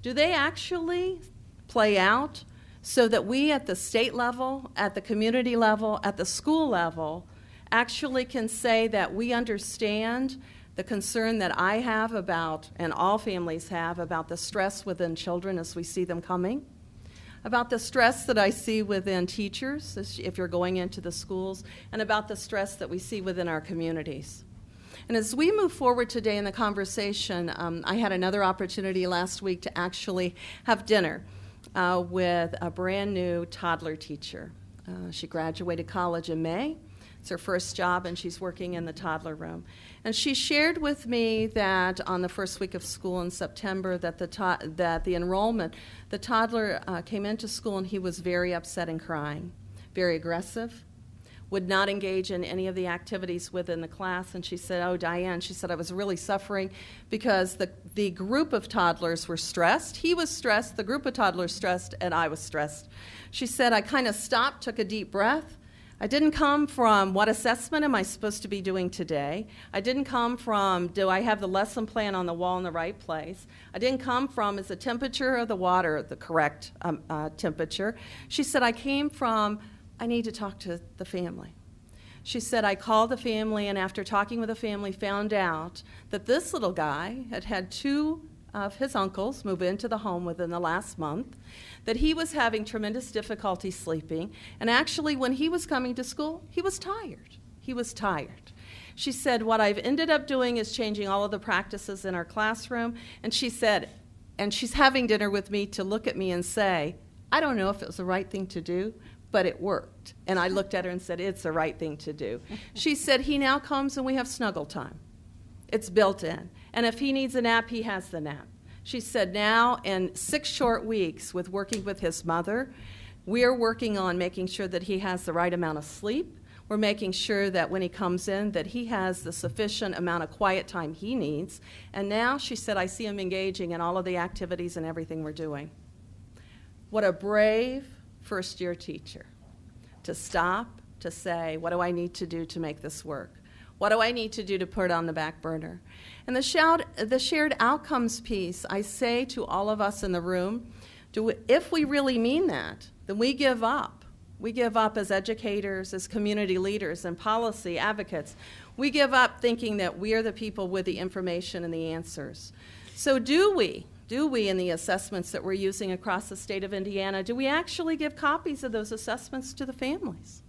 do they actually play out so that we at the state level, at the community level, at the school level, actually can say that we understand the concern that I have about, and all families have, about the stress within children as we see them coming, about the stress that I see within teachers if you're going into the schools, and about the stress that we see within our communities. And as we move forward today in the conversation, I had another opportunity last week to actually have dinner with a brand new toddler teacher. She graduated college in May. It's her first job, and she's working in the toddler room. And she shared with me that on the first week of school in September, that the enrollment, the toddler came into school and he was very upset and crying, very aggressive, would not engage in any of the activities within the class. And she said, "Oh, Diane," she said, "I was really suffering because the group of toddlers were stressed. He was stressed, the group of toddlers stressed, and I was stressed." She said, "I kind of stopped, took a deep breath. I didn't come from what assessment am I supposed to be doing today. I didn't come from do I have the lesson plan on the wall in the right place. I didn't come from is the temperature of the water the correct temperature." She said, "I came from I need to talk to the family." She said, "I called the family, and after talking with the family, found out that this little guy had had 2 of his uncles move into the home within the last month, that he was having tremendous difficulty sleeping, and actually when he was coming to school, he was tired. He was tired." She said, what I've ended up doing is changing all of the practices in our classroom. And she said, and she's having dinner with me to look at me and say, I don't know if it was the right thing to do, but it worked. And I looked at her and said, it's the right thing to do. She said, he now comes and we have snuggle time. It's built in. And if he needs a nap, he has the nap. She said, now in 6 short weeks with working with his mother, we're working on making sure that he has the right amount of sleep. We're making sure that when he comes in that he has the sufficient amount of quiet time he needs. And now, she said, I see him engaging in all of the activities and everything we're doing. What a brave first-year teacher to stop, to say, what do I need to do to make this work? What do I need to do to put it on the back burner? And the shared outcomes piece, I say to all of us in the room, if we really mean that, then we give up. We give up as educators, as community leaders, and policy advocates. We give up thinking that we are the people with the information and the answers. So do we in the assessments that we're using across the state of Indiana, do we actually give copies of those assessments to the families?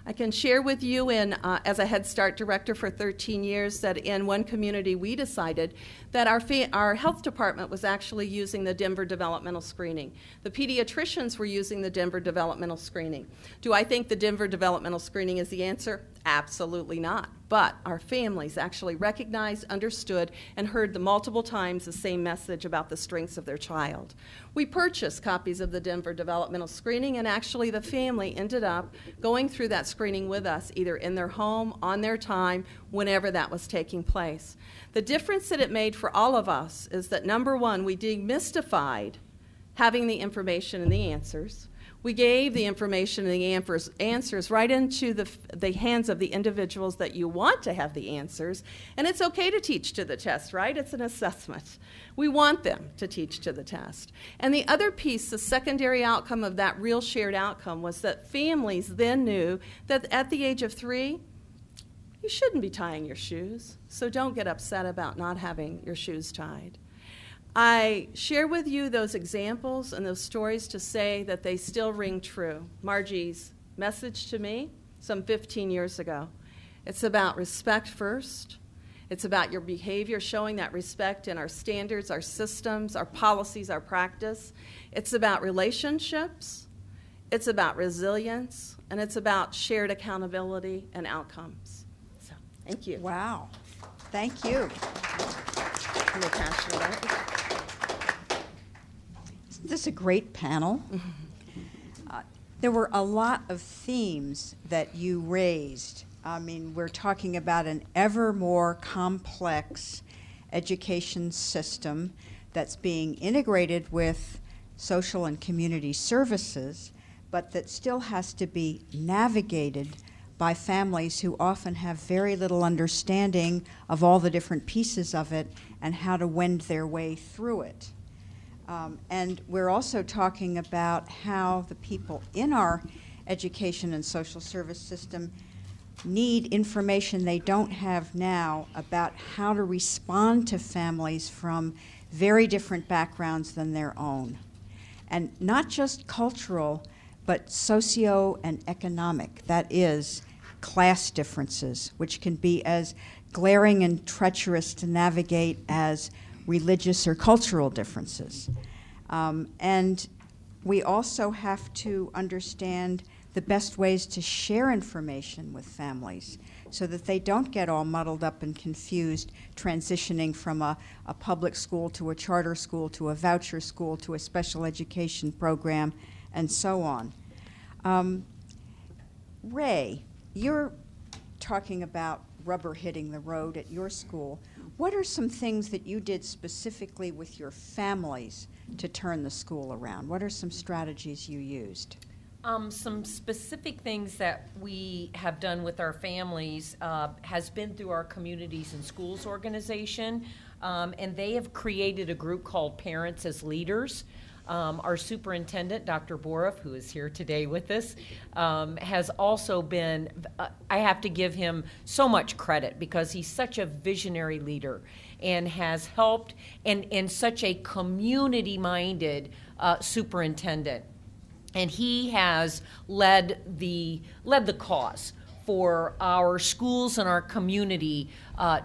I can share with you, as a Head Start director for 13 years, that in one community we decided that our health department was actually using the Denver Developmental Screening. The pediatricians were using the Denver Developmental Screening. Do I think the Denver Developmental Screening is the answer? Absolutely not. But our families actually recognized, understood, and heard the multiple times the same message about the strengths of their child. We purchased copies of the Denver Developmental Screening, and actually the family ended up going through that screening with us, either in their home, on their time, whenever that was taking place. The difference that it made for all of us is that, number one, we demystified having the information and the answers. We gave the information and the answers right into the hands of the individuals that you want to have the answers. And it's okay to teach to the test, right? It's an assessment. We want them to teach to the test. And the other piece, the secondary outcome of that real shared outcome, was that families then knew that at the age of 3, you shouldn't be tying your shoes. So don't get upset about not having your shoes tied. I share with you those examples and those stories to say that they still ring true. Margie's message to me some 15 years ago. It's about respect first. It's about your behavior, showing that respect in our standards, our systems, our policies, our practice. It's about relationships. It's about resilience. And it's about shared accountability and outcomes. So, thank you. Wow. Thank you. I'm really passionate about it. This is a great panel. There were a lot of themes that you raised. I mean, we're talking about an ever more complex education system that's being integrated with social and community services, but that still has to be navigated by families who often have very little understanding of all the different pieces of it and how to wend their way through it. And we're also talking about how the people in our education and social service system need information they don't have now about how to respond to families from very different backgrounds than their own. And not just cultural, but socio and economic. That is, class differences, which can be as glaring and treacherous to navigate as religious or cultural differences. And we also have to understand the best ways to share information with families so that they don't get all muddled up and confused transitioning from a public school to a charter school to a voucher school to a special education program and so on. Ray, you're talking about rubber hitting the road at your school. What are some things that you did specifically with your families to turn the school around? What are some strategies you used? Some specific things that we have done with our families has been through our Communities and Schools organization, and they have created a group called Parents as Leaders. Our superintendent, Dr. Boroff, who is here today with us, has also been, I have to give him so much credit because he's such a visionary leader and has helped and such a community-minded superintendent. And he has led the cause for our schools and our community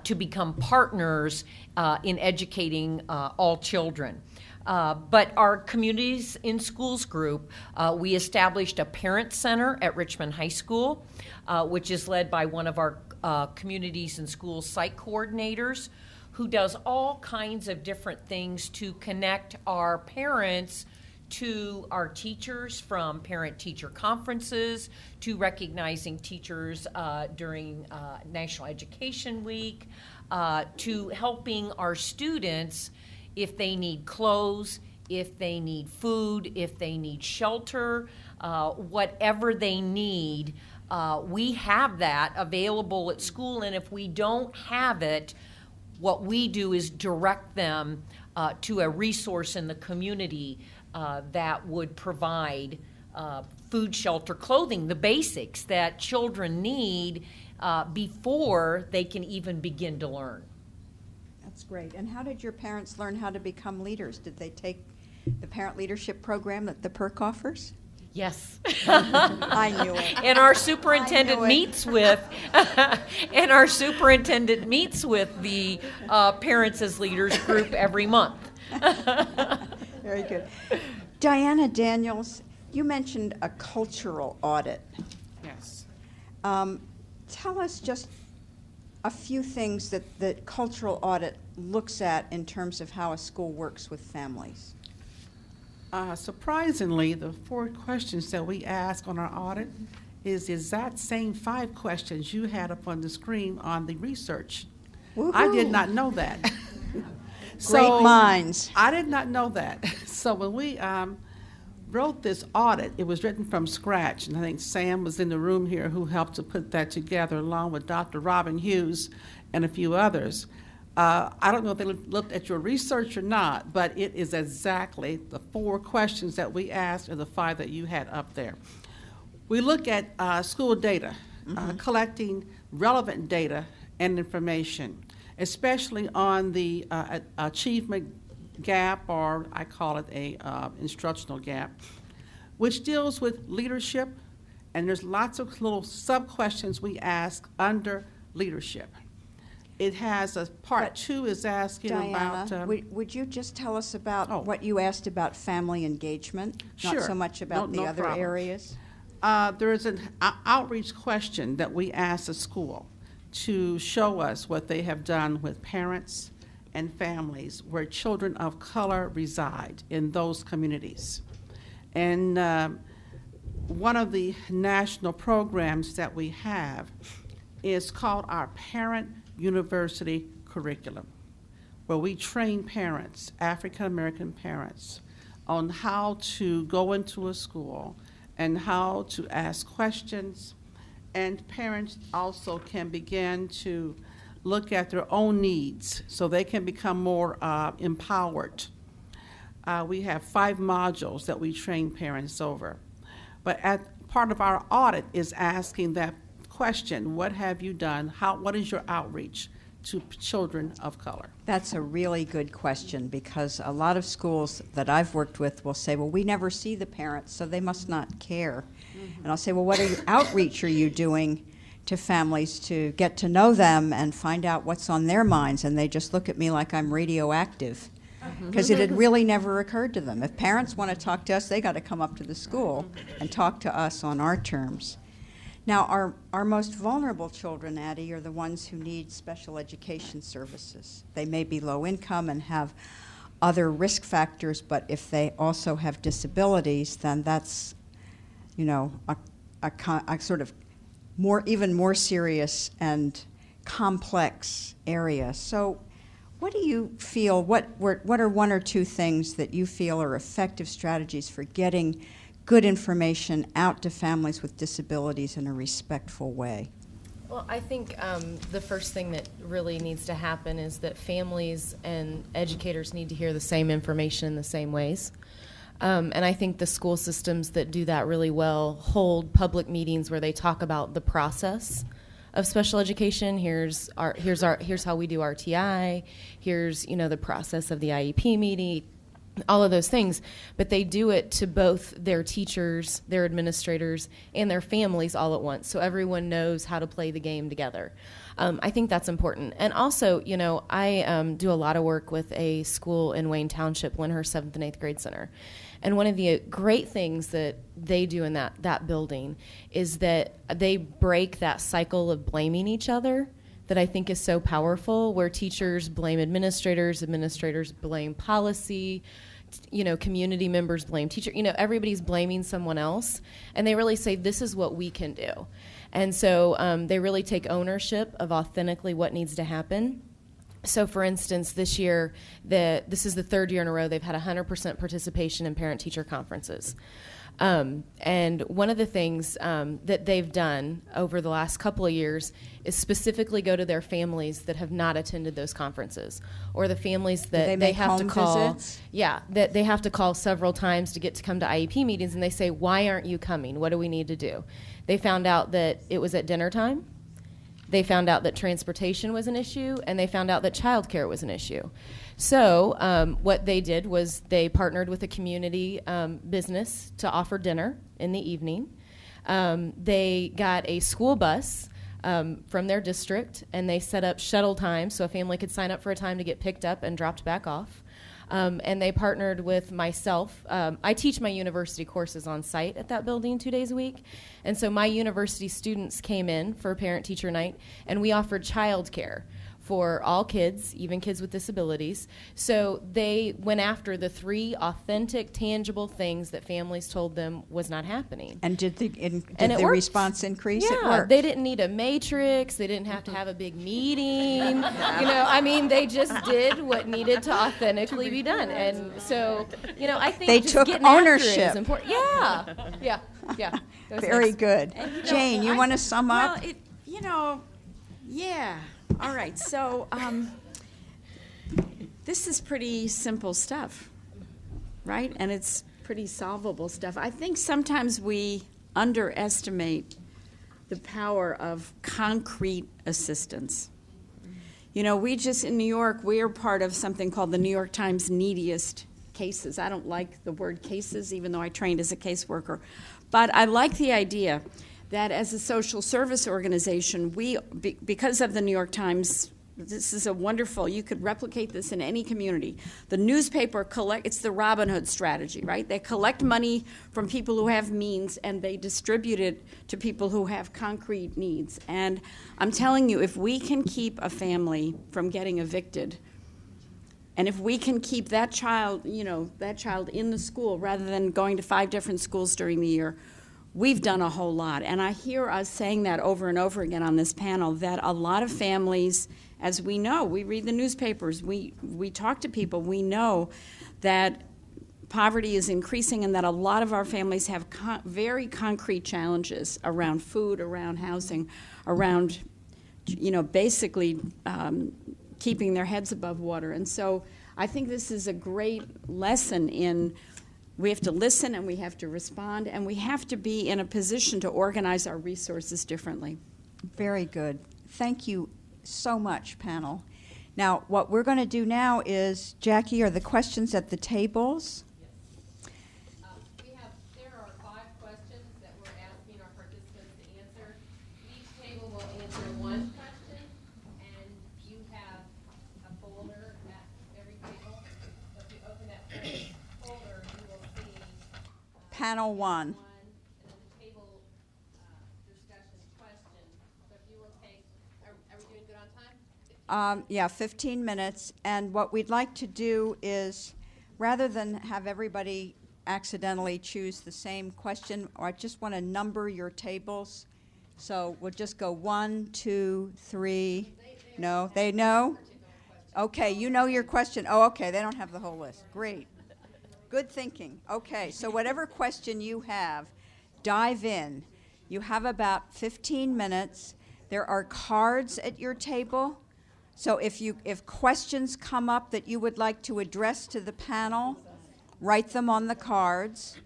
to become partners in educating all children. But our Communities in Schools group, we established a parent center at Richmond High School, which is led by one of our Communities in Schools site coordinators, who does all kinds of different things to connect our parents to our teachers, from parent-teacher conferences to recognizing teachers during National Education Week, to helping our students if they need clothes, if they need food, if they need shelter, whatever they need. We have that available at school, and if we don't have it, what we do is direct them to a resource in the community that would provide food, shelter, clothing, the basics that children need before they can even begin to learn. That's great. And how did your parents learn how to become leaders? Did they take the parent leadership program that the PERC offers? Yes. I knew it. And our superintendent meets with the Parents as Leaders group every month. Very good. Diana Daniels, you mentioned a cultural audit. Yes. Tell us just a few things that the cultural audit looks at in terms of how a school works with families. Surprisingly, the 4 questions that we ask on our audit is the exact same 5 questions you had up on the screen on the research. Woo-hoo. I did not know that. Great minds. I did not know that. So when we wrote this audit, it was written from scratch, and I think Sam was in the room here who helped to put that together along with Dr. Robin Hughes and a few others. I don't know if they looked at your research or not, but it is exactly the 4 questions that we asked and the 5 that you had up there. We look at school data, collecting relevant data and information, especially on the achievement gap, or I call it a instructional gap, which deals with leadership, and there's lots of little sub-questions we ask under leadership. It has a part 2 is asking Diana, about... would you just tell us about what you asked about family engagement, Sure. not so much about the other problem. areas? There is an outreach question that we ask the school to show us what they have done with parents and families where children of color reside in those communities. And one of the national programs that we have is called our Parent University Curriculum, where we train parents, African American parents, on how to go into a school and how to ask questions, and parents also can begin to look at their own needs so they can become more empowered. We have 5 modules that we train parents over. But part of our audit is asking that question, what have you done? What is your outreach to children of color? That's a really good question, because a lot of schools that I've worked with will say, well, we never see the parents, so they must not care. And I'll say, well, what outreach are you doing to families to get to know them and find out what's on their minds? And they just look at me like I'm radioactive, because it had really never occurred to them. If parents want to talk to us, they got to come up to the school and talk to us on our terms. Now, our most vulnerable children, Addie, are the ones who need special education services. They may be low income and have other risk factors, but if they also have disabilities, then that's, you know, a sort of even more serious and complex area. So what do you feel, what are 1 or 2 things that you feel are effective strategies for getting good information out to families with disabilities in a respectful way? Well, I think the first thing that really needs to happen is that families and educators need to hear the same information in the same ways. And I think the school systems that do that really well hold public meetings where they talk about the process of special education. Here's how we do RTI. Here's the process of the IEP all of those things, but they do it to both their teachers, their administrators, and their families all at once, so everyone knows how to play the game together. I think that's important. And also, you know, I do a lot of work with a school in Wayne Township, Lyndhurst 7th and 8th grade center. And one of the great things that they do in that building is that they break that cycle of blaming each other that I think is so powerful, where teachers blame administrators, administrators blame policy, you know, community members blame teacher, you know, everybody's blaming someone else, and they really say, this is what we can do. And so they really take ownership of authentically what needs to happen. So, for instance, this year, this is the third year in a row they've had 100% participation in parent-teacher conferences. And one of the things that they've done over the last couple of years is specifically go to their families that have not attended those conferences, or the families that they have to call. Visits? Yeah, that they have to call several times to get to come to IEP meetings, and they say, why aren't you coming? What do we need to do? They found out that it was at dinner time. They found out that transportation was an issue, and they found out that childcare was an issue. So what they did was they partnered with a community business to offer dinner in the evening. They got a school bus from their district, and they set up shuttle times so a family could sign up for a time to get picked up and dropped back off. And they partnered with myself. I teach my university courses on site at that building 2 days a week. And so my university students came in for parent-teacher night, and we offered childcare for all kids, even kids with disabilities. So they went after the 3 authentic, tangible things that families told them was not happening. And did the worked. response increase? Yeah, It worked. they didn't need a matrix. They didn't have to have a big meeting. You know, I mean, they just did what needed to authentically be done. And so, you know, I think They just took getting after it ownership. is important. Yeah. Those Very things. good. Jane, you want to sum up? Well, yeah. All right. So this is pretty simple stuff, right? And it's pretty solvable stuff. I think sometimes we underestimate the power of concrete assistance. You know, we just, in New York, we are part of something called the New York Times Neediest Cases. I don't like the word cases, even though I trained as a caseworker. But I like the idea that as a social service organization, because of the New York Times, this is a wonderful, you could replicate this in any community. The newspaper it's the Robin Hood strategy, right? They collect money from people who have means, and they distribute it to people who have concrete needs. And I'm telling you, if we can keep a family from getting evicted, and if we can keep that child, in the school rather than going to 5 different schools during the year, we've done a whole lot. And I hear us saying that over and over again on this panel, that a lot of families, as we know, we read the newspapers, we talk to people, we know that poverty is increasing and that a lot of our families have very concrete challenges around food, around housing, around, basically keeping their heads above water. And so I think this is a great lesson in we have to listen and we have to respond and we have to be in a position to organize our resources differently. Very good. Thank you so much, panel. Now, what we're going to do now is, Jackie, are the questions at the tables? There are 5 questions that we're asking our participants to answer. Each table will answer 1 question, and you have a folder at every table. So if you open that first folder, you will see Panel 1. and then the table discussion question. So if you will take, are we doing good on time? 15 minutes. And what we'd like to do is, rather than have everybody accidentally choose the same question, I just want to number your tables. So we'll just go 1, 2, 3. No, they know? Okay, you know your question. Oh, okay, they don't have the whole list. Great. Good thinking. Okay, so whatever question you have, dive in. You have about 15 minutes. There are cards at your table. So if questions come up that you would like to address to the panel, write them on the cards.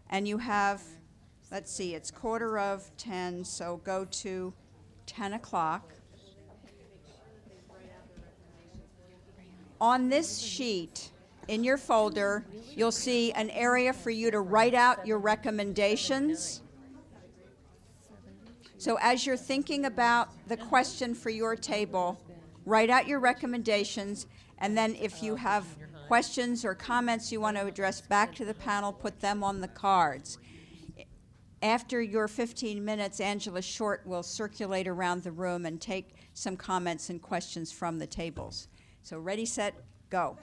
And you have, let's see, it's 9:45, so go to 10 o'clock. On this sheet, in your folder, you'll see an area for you to write out your recommendations. So as you're thinking about the question for your table, write out your recommendations, and then if you have questions or comments you want to address back to the panel, put them on the cards. After your 15 minutes, Angela Short will circulate around the room and take some comments and questions from the tables. So ready, set, go.